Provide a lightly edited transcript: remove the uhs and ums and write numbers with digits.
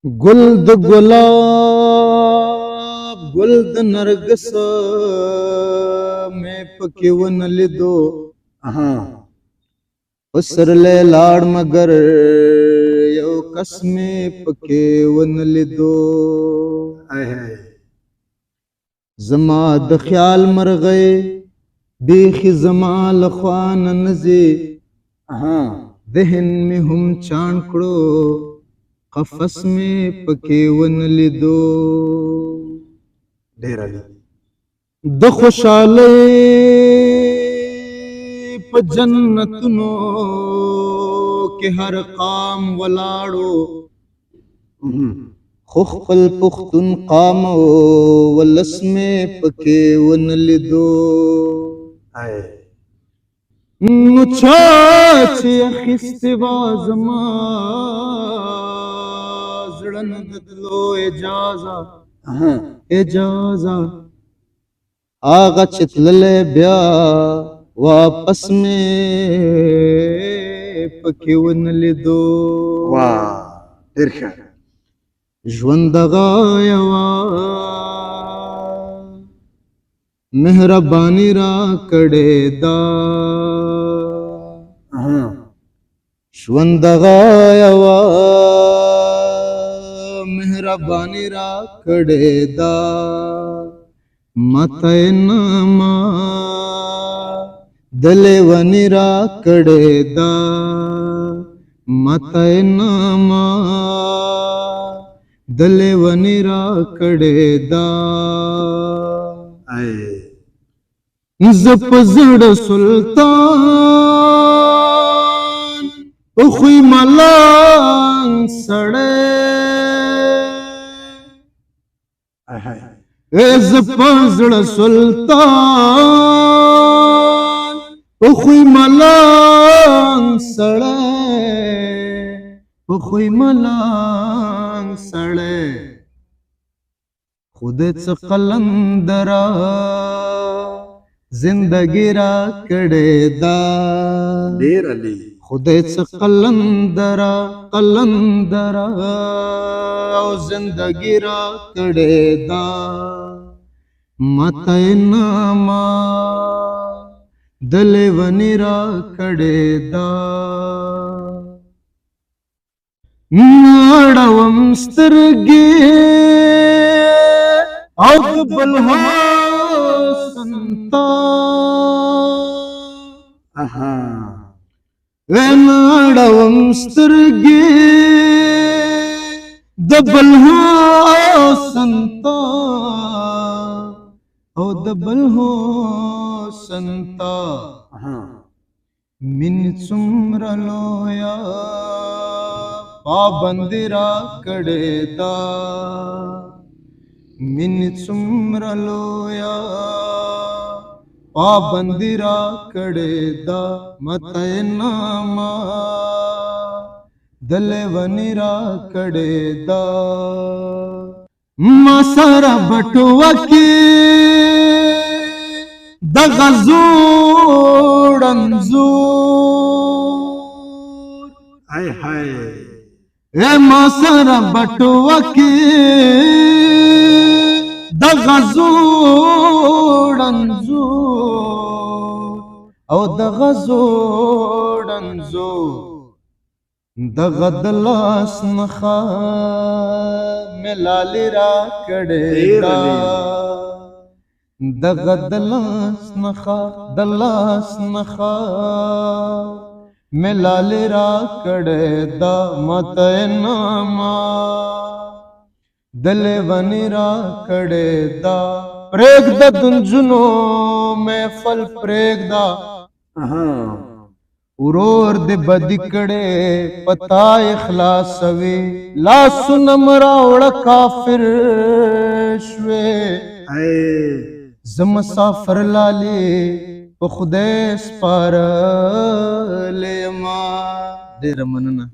ګل د ګلاب ګل د نرګس مې پکې ونه لیدو پسرلی لاړ مگر یو کس مې پکې ونه لیدو زما د خیال مرغۍ بیخي زما له خوا نه نځي ذهن مې هم چاڼ کړو قفس میں پکې ونه لیدو ډیر علی د خوشحالۍ په جنتونو کې هر قام ولاړو خو خپل پښتون قام ولس میں پکې ونه لیدو نو چا چې اخیستې وه زما زړه نه د تلو اجازه هغه چې تللی بیا واپس مې پکې ونه لیدو ډیر ښه ژوند دغه یوه مهرباني را کړې ده ژوند دغه یوه مهرباني را کړې ده ماته ناما د لیوني را کړې ده ماته ناما د لیوني را کړې ده زه په زړه سلطان خوی ملنګ سړی زه په زړه سلطان خوی ملنګ سړی خوی ملنګ سړی خدای څه قلندره زندگی را کړې ده ډیر علی خدای څه قلندره او زندگی را کړې ده ماته ناما د لیوني را کړې ده نړوم سترګې او د بل حسن ته نړوم سترګې د بل حسن ته او د بل حسن ته من څومره لویه پابندي را کړې ده من څومره لویه پابندي را کړې ده ماته ناما د لیوني را کړې ده ما سره بټوه کې دغه زوړ انځور ما سره بټوه کې دغه زوړ انځور او دغه زوړ انځور دغه د لاس نښه مې لالې را کړې ده دغه د لاس نښه مې لالې را کړې ده ماته ناما د لیوني را کړې ده پرېږده د نجونو محفل پرېږده ورور دې بدي کړې پتا اخلاصوي لاسونه م راوړه کافر شوې زه مسافر لالې په خدای سپارلې ما ډېره مننه